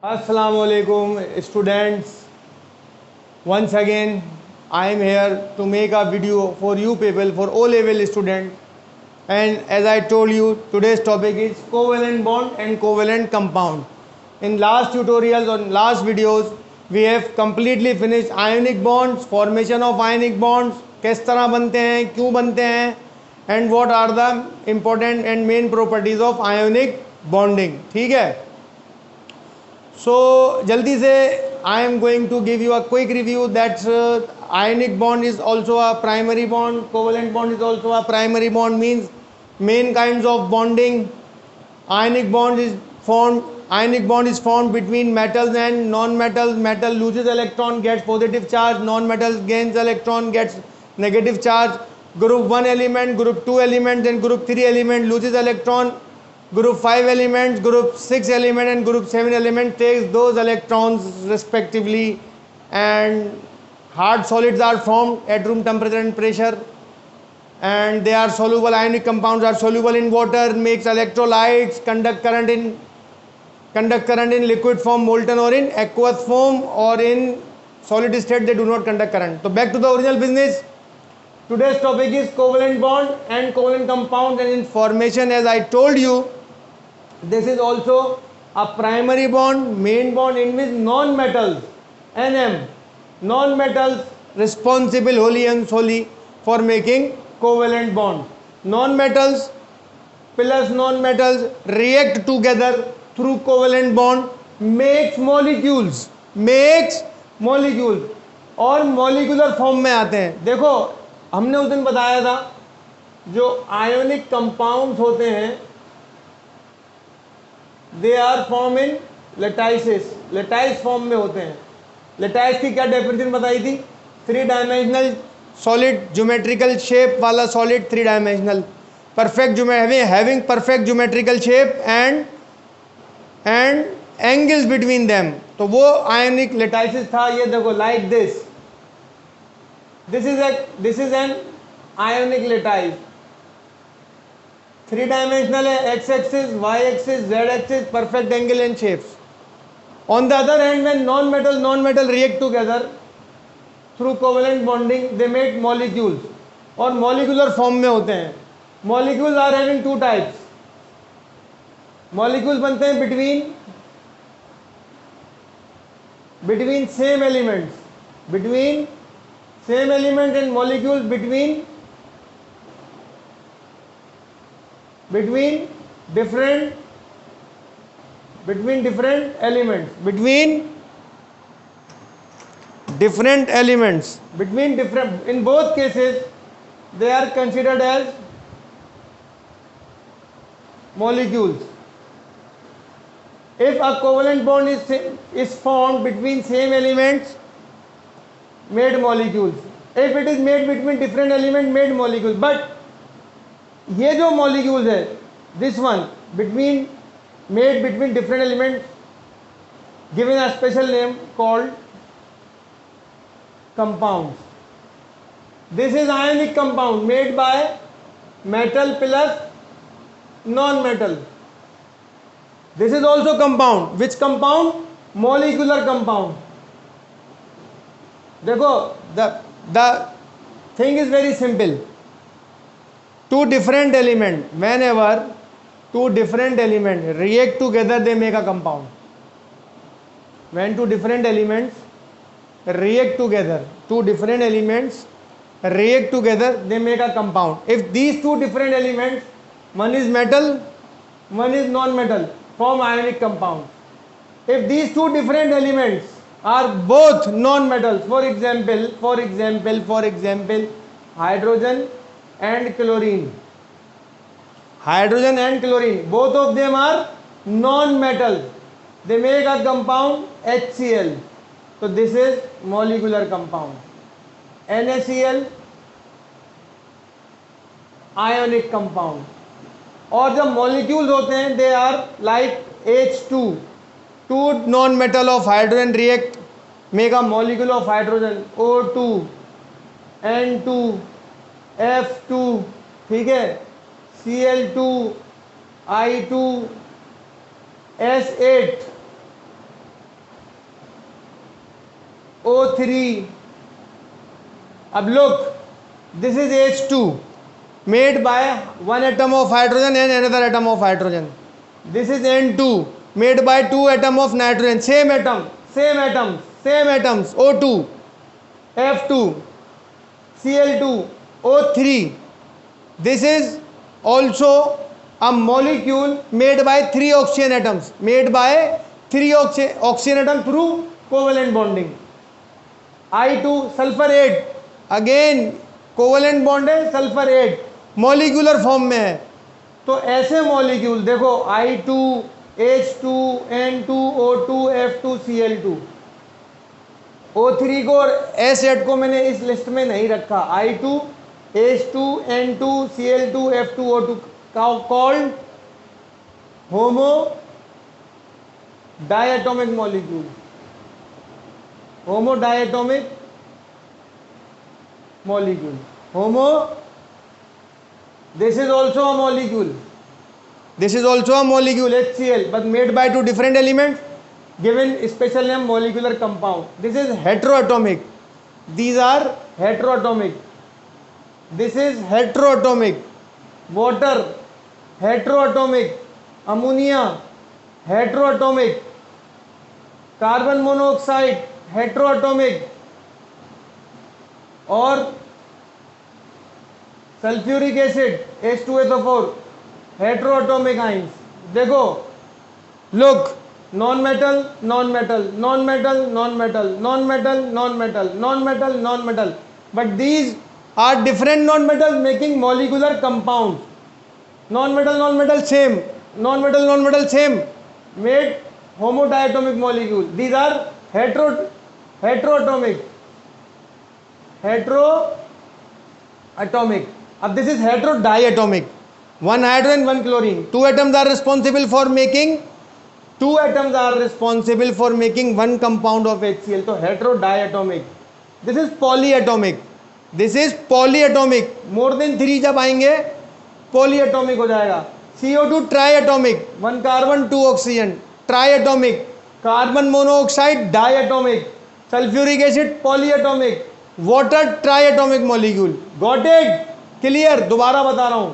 Assalamualaikum students. Once again, I am here to make a video for you people, for O level student. And as I told you, today's topic is covalent bond and covalent compound. In last tutorials or last videos, we have completely finished ionic bonds, formation of ionic bonds, किस तरह बनते हैं, क्यों बनते हैं, and what are the important and main properties of ionic bonding. ठीक है. So jaldi se I am going to give you a quick review that ionic bond is also a primary bond, covalent bond is also a primary bond, means main kinds of bonding. Ionic bond is formed between metals and non-metals. Metal loses electron, gets positive charge, non-metal gains electron, gets negative charge. Group 1 element, group 2 element, then group 3 element loses electron. Group 5 elements, group 6 element and group 7 element takes those electrons respectively, and hard solids are formed at room temperature and pressure, and they are soluble. Ionic compounds are soluble in water, makes electrolytes, conduct current in liquid form, molten or in aqueous form, or in solid state they do not conduct current. So back to the original business. Today's topic is covalent bond and covalent compound, and in formation, as I told you, this is also a primary bond, main bond in which non-metals, Nm, non-metals responsible wholly and solely for making covalent bonds. Non-metals plus non-metals react together through covalent bond, makes molecules और molecular form में आते हैं. देखो हमने उस दिन बताया था जो ionic compounds होते हैं they are form in lattices, lattice form में होते हैं. लेटाइस की क्या डेफिनेशन बताई थी? 3 डायमेंशनल सॉलिड, ज्योमेट्रिकल शेप वाला solid, 3 dimensional, perfect having perfect geometrical shape and angles between them. तो वो आयोनिक लेटाइसिस था. ये देखो like this is an ionic lattice. 3 dimensional है, X axis, Y axis, Z axis, perfect angle and shapes. On the other hand, when non-metal react together through covalent bonding, they make molecules और molecular form में होते हैं. Molecules are having 2 types. Molecules बनते हैं between same elements, and molecules between different elements. In both cases they are considered as molecules. If a covalent bond is formed between same elements, made molecules. If it is made between different elements, made molecules. But ये जो molecules है, this one made between different element, given a special name called compound. This is ionic compound made by metal plus non metal. This is also compound. Which compound? Molecular compound. देखो the thing is very simple. Two different elements, whenever two different elements react together, they make a compound. When two different elements react together, they make a compound. If these two different elements, one is metal, one is non-metal, form ionic compound. If these two different elements are both non-metals, for example, hydrogen and chlorine, both of them are non-metals, they make a compound HCl. So this is molecular compound. NaCl, ionic compound. और जब molecules होते हैं they are like H2, two non-metal of hydrogen react, make a molecule of hydrogen, O2, N2, F2, ठीक है, Cl2, I2, S8, O3. अब look, this is H2 made by one atom of hydrogen and another atom of hydrogen. This is N2 made by two atom of nitrogen. Same atoms, O2, F2, Cl2, O3. This is also a molecule made by three oxygen atoms, through covalent bonding. I2 sulfur 8, again covalent bond है, sulphur 8 molecular form में है. तो ऐसे molecule देखो I2, H2, N2, O2, F2, Cl2. O3 को और S8 को मैंने इस लिस्ट में नहीं रखा. I2, H2, N2, Cl2, F2, O2 called homo diatomic molecule. Homo diatomic molecule. Homo, this is also a molecule. This is also a molecule, HCl, but made by two different elements, given special name molecular compound. This is heteroatomic. These are heteroatomic. This is heteroatomic. Water, heteroatomic. Ammonia, heteroatomic. Carbon monoxide, heteroatomic. और sulphuric acid H2SO4 heteroatomic ions. देखो look, non metal non metal non metal non metal non metal non metal non metal non metal, but these are different non metal making molecular compound. Non metal same, non metal same, made homodiatomic molecule. These are heteroatomic. Heteroatomic. अब this is heterodiatomic. One hydrogen, one chlorine. Two atoms are responsible for making one compound of HCl. तो heterodiatomic. This is polyatomic. More than 3 जब आएंगे polyatomic हो जाएगा. CO2 triatomic. One carbon, 2 oxygen. Triatomic. Carbon monoxide diatomic. Sulfuric acid polyatomic. Water triatomic molecule. Got it? Clear? दोबारा बता रहा हूं.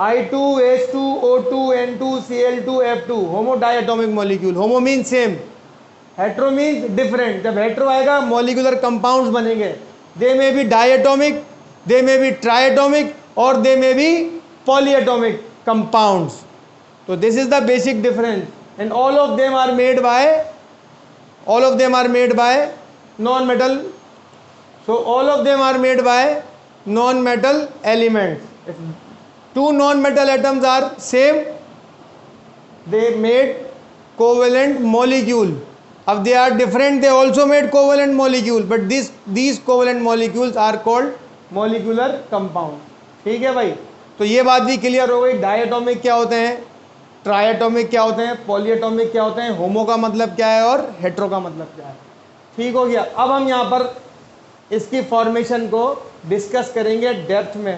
I2, H2, O2, N2, Cl2, F2 homo diatomic molecule. Homo mean same, hetero means different. जब hetero आएगा molecular compounds बनेंगे. They may be diatomic, they may be triatomic और they may be polyatomic compounds. तो this is the basic difference and all of them are made by non metal. So all of them are made by non-metal elements. If two non-metal atoms are same, they made covalent molecule. If they are different, they also made covalent molecule. But these covalent molecules are called molecular compound. ठीक है भाई? तो ये बात भी clear हो गई. Diatomic क्या होते हैं, ट्राइएटोमिक क्या होते हैं, पॉलीएटोमिक क्या होते हैं, होमो का मतलब क्या है और हेट्रो का मतलब क्या है. ठीक हो गया. अब हम यहाँ पर इसकी फॉर्मेशन को डिस्कस करेंगे डेप्थ में.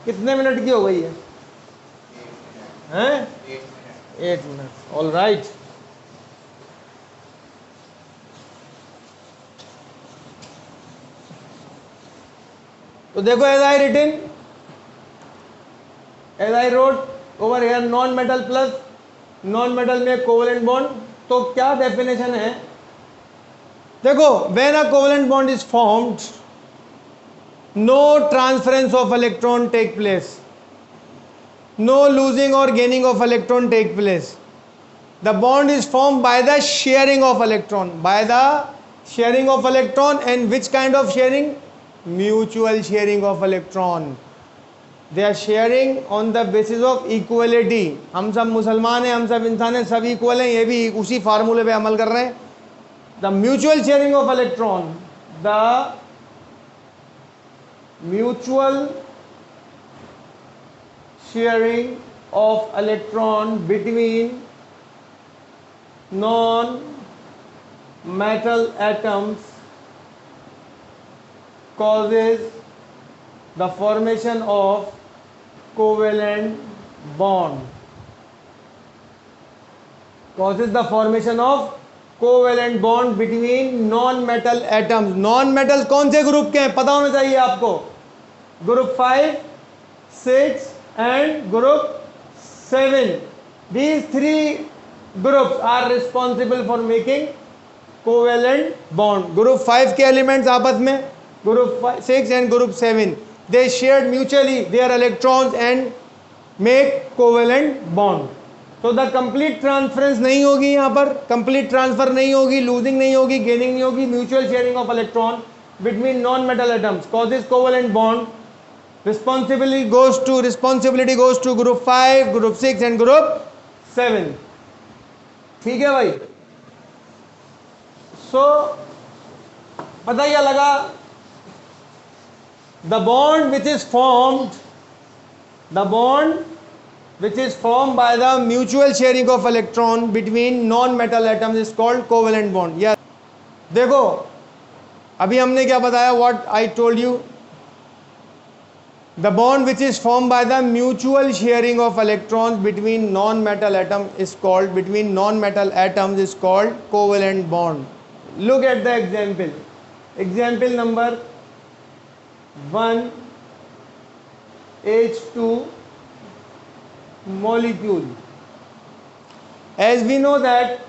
कितने मिनट की हो गई है? 8 मिनट. All right. तो देखो, as I wrote over here, non metal plus non metal में कोवलेंट बॉन्ड. तो क्या डेफिनेशन है? देखो, when a covalent bond is formed, no transference of electron take place, no losing or gaining of electron take place. The bond is formed by the sharing of electron, and which kind of sharing? Mutual sharing of electron. They are sharing on the basis of equality. हम सब मुसलमान हैं, हम सब इंसान हैं, सब equal हैं. ये भी उसी फार्मूले पे अमल कर रहे हैं. The mutual sharing of electron, between non-metal atoms causes the formation of covalent bond. Covalent bond between non metal atoms. Non metal कौन से ग्रुप के हैं पता होना चाहिए आपको, group 5, 6 and group 7। These 3 groups are responsible for making covalent bond. Group 5 के elements आपस में, group 6 and group 7, they shared mutually their electrons and make covalent bond. तो द कंप्लीट ट्रांसफरेंस नहीं होगी, यहाँ पर कंप्लीट ट्रांसफर नहीं होगी, लूजिंग नहीं होगी, गेनिंग नहीं होगी, mutual sharing of electron between non metal atoms causes covalent bond. responsibility goes to group 5, group 6 and group 7। ठीक है भाई। सो पता क्या लगा, the bond which is formed by the mutual sharing of electron between non-metal atoms is called covalent bond। या देखो अभी हमने क्या बताया, what I told you, the bond which is formed by the mutual sharing of electrons between non-metal atoms is called covalent bond। Look at the example, example number 1, H2 molecule। As we know that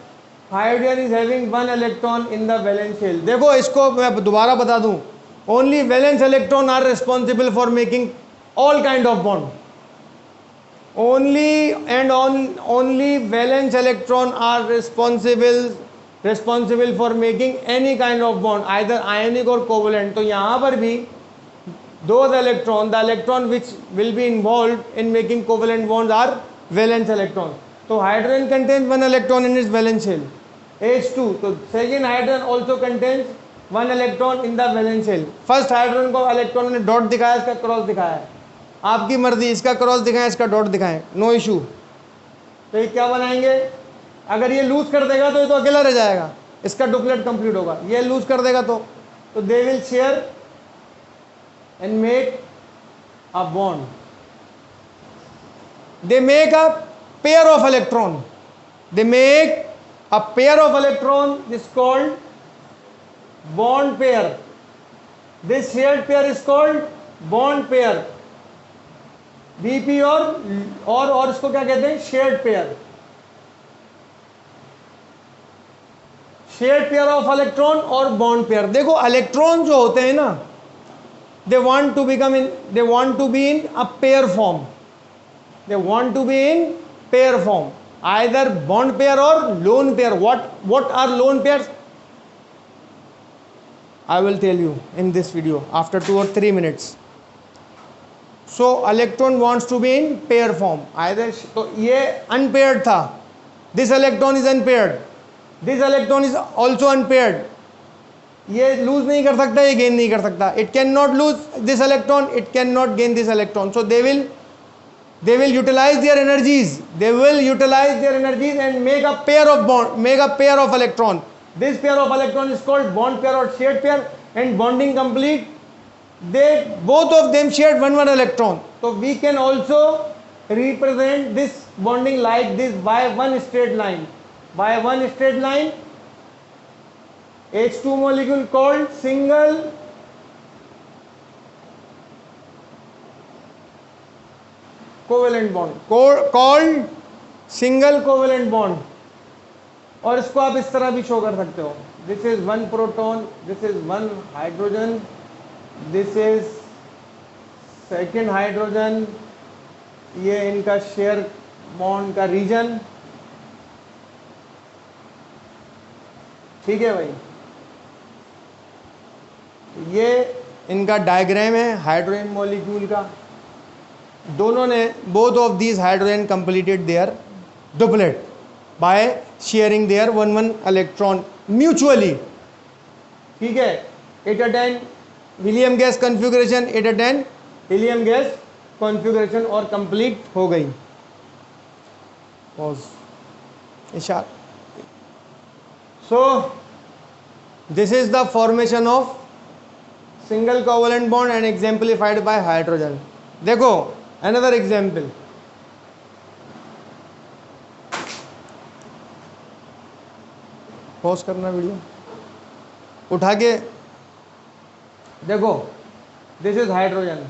hydrogen is having 1 electron in the valence shell। देखो इसको मैं दोबारा बता दूं, only valence electron are responsible for making all kind of bond। Only valence electron are responsible for making any kind of bond, either ionic or covalent। तो यहाँ पर भी those electron, the electron which will be involved in making covalent bonds are valence electron। तो hydrogen contains 1 electron in its valence shell, H2, तो second hydrogen also contains 1 electron in the valence shell। First hydrogen को electron ने dot दिखाया, इसका cross दिखाया है, आपकी मर्जी, इसका क्रॉस दिखाएं, इसका डॉट दिखाएं, नो इशू। तो ये क्या बनाएंगे, अगर ये लूज कर देगा तो ये तो अकेला रह जाएगा, इसका डुप्लेट कंप्लीट होगा। ये लूज कर देगा तो they will share and make a bond, they make a pair of electron, they make a pair of electron is called bond pair। this shared pair is called bond pair, BP और इसको क्या कहते हैं, shared pair। shared pair of electron और bond pair। देखो electron जो होते हैं ना, they want to be in a pair form, either bond pair or lone pair। what are lone pairs, I will tell you in this video after 2 or 3 minutes। so electron wants to be in pair form, either तो ये unpaired था, this electron is unpaired, this electron is also unpaired। ये loose नहीं कर सकता, ये gain नहीं कर सकता, it cannot lose this electron, it cannot gain this electron। so they will utilize their energies, and make a pair of electron। this pair of electron is called bond pair or shared pair, and bonding complete, they both of them shared one electron। so we can also represent this bonding like this by one straight line, H2 molecule called single covalent bond, called single covalent bond. और इसको आप इस तरह भी show कर सकते हो, this is 1 proton, this is 1 hydrogen, this is second hydrogen, ये इनका शेयर बॉन्ड का रीजन। ठीक है भाई, ये इनका डायग्राम है हाइड्रोजन मॉलिक्यूल का। दोनों ने both of these hydrogen completed their doublet by sharing their 1 electron mutually। ठीक है, 8 helium gas configuration, 8 helium gas configuration और कंप्लीट हो गई। इशारा। So this is the formation of single covalent bond and exemplified by hydrogen. देखो another example, pause करना video, उठा के देखो, this is hydrogen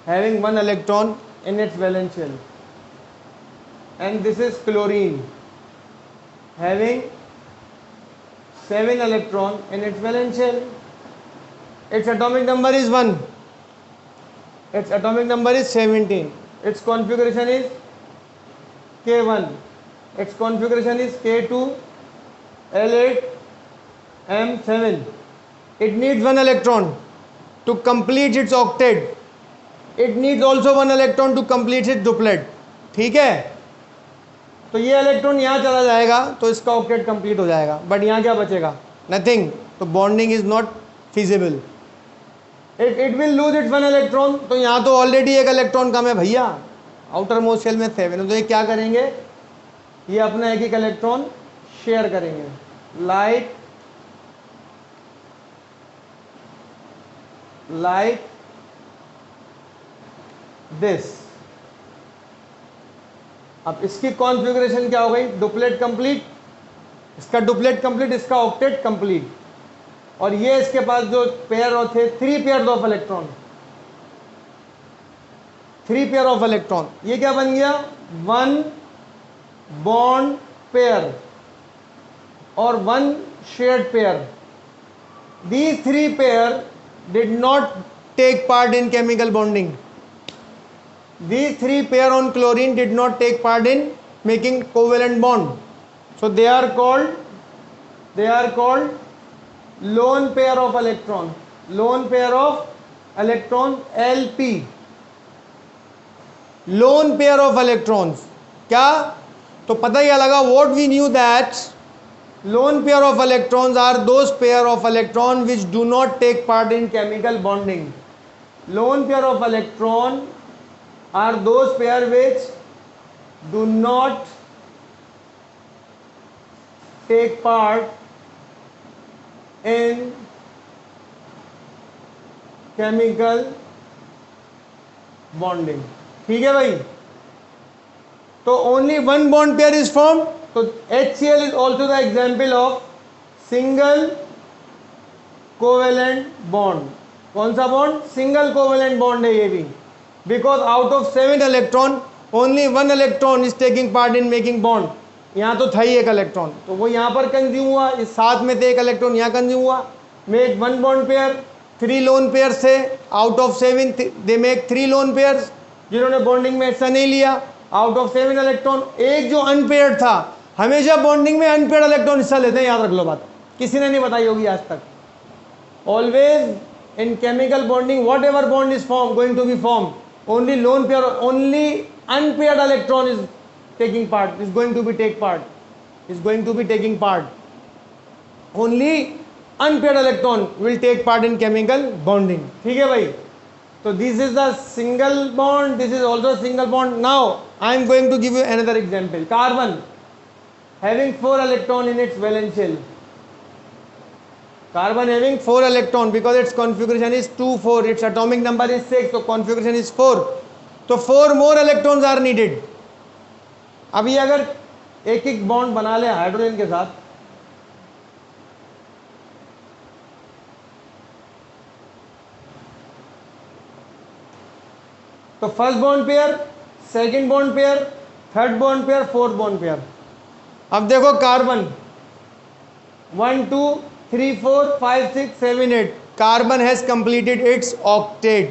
having 1 electron in its valence shell, and this is chlorine having 7 electron in its valence shell. Its atomic number is 1. Its atomic number is 17. Its configuration is K1. Its configuration is K2 L8 M7. It needs 1 electron to complete its octet. It needs also 1 electron to complete its duplet. ठीक है, तो ये electron यहाँ चला जाएगा तो इसका octet complete हो जाएगा, बट यहाँ क्या बचेगा? नथिंग. तो bonding is not feasible. It will lose its 1 electron. तो यहाँ तो ऑलरेडी एक इलेक्ट्रॉन कम है भैया, आउटर मोस्ट शेल में 7 है, तो ये क्या करेंगे? ये अपना एक इलेक्ट्रॉन शेयर करेंगे, लाइक दिस. अब इसकी कॉन्फ़िगरेशन क्या हो गई? डुप्लेट कंप्लीट, इसका डुप्लेट कंप्लीट, इसका ऑक्टेट कंप्लीट. और ये इसके पास जो पेयर थे 3 pair of electron, 3 pair of electron, ये क्या बन गया? 1 बॉन्ड पेयर और 1 shared pair. These 3 pair did not take part in chemical bonding. These 3 pair on chlorine did not take part in making covalent bond. So they are called lone pair of electron. Lone pair of electron, LP. Lone pair of electrons. क्या? तो पता ही लगा. What we knew that lone pair of electrons are those pair of electron which do not take part in chemical bonding. Lone pair of electron are those pair which do not take part in chemical bonding. ठीक है भाई. तो only one bond pair is formed. तो HCl is also the example of single covalent bond. कौन सा bond? Single covalent bond है ये भी. Because out of 7 electron only 1 electron is taking part in making bond. यहाँ तो था ही एक इलेक्ट्रॉन, तो वो यहाँ पर कंज्यूम हुआ, इस साथ में थे एक इलेक्ट्रॉन यहाँ कंज्यूम हुआ. Make 1 bond pair. 3 lone pair थे out of 7, they make 3 lone pair जिन्होंने बॉन्डिंग में हिस्सा नहीं लिया. आउट ऑफ 7 इलेक्ट्रॉन एक जो अनपेयर्ड था. हमेशा बॉन्डिंग में अनपेयर्ड इलेक्ट्रॉन हिस्सा लेते हैं, याद रख लो बात, किसी ने नहीं बताई होगी आज तक. Always in chemical bonding whatever bond is formed going to be formed, only lone pair, only unpaired electron is taking part, is going to be taking part. Only unpaired electron will take part in chemical bonding. ठीक है भाई. So this is the single bond, this is also a single bond. Now I am going to give you another example. Carbon having 4 electron in its valence shell. Carbon having 4 electron because its configuration is 2 4, its atomic number is 6, so configuration is 4. तो 4 more electrons are needed. अब ये अगर एक एक bond बना ले hydrogen के साथ, तो first bond pair, second bond pair, third bond pair, fourth bond pair. अब देखो carbon 1 2 3 4 5 6 7 8. Carbon has completed its octet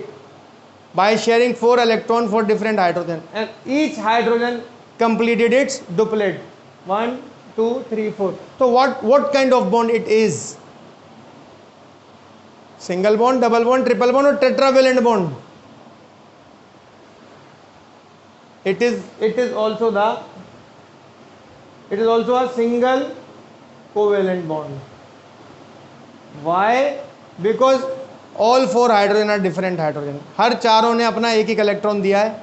by sharing 4 electron for different hydrogen, and each hydrogen completed its duplet 1 2 3 4. So what kind of bond it is? Single bond, double bond, triple bond or tetravalent bond? It is also a single covalent bond. Why? Because all 4 hydrogen are different hydrogen. हर चारों ने अपना एक एक electron दिया है.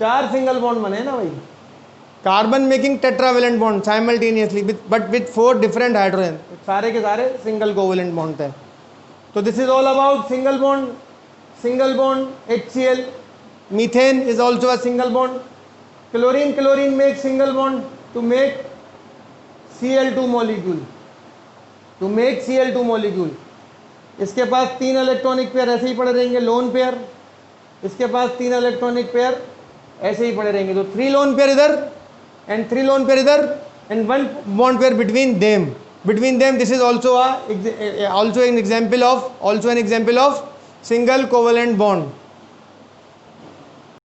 4 single bond बने ना भाई. Carbon making tetravalent bond simultaneously but with 4 different hydrogen. सारे के सारे सिंगल कोवेलेंट बॉन्ड थे. तो this is all about single bond. HCl. Methane is also a single bond. Chlorine make single bond to make Cl2 molecule. To make Cl2 molecule. इसके पास 3 electronic pair ऐसे ही पड़े रहेंगे, लोन पेयर। इसके पास 3 electronic pair ऐसे ही पड़े रहेंगे, तो 3 लोन पेयर इधर एंड 3 लोन पेयर इधर and 1 bond pair between them. Between them, this is also an example of single covalent bond.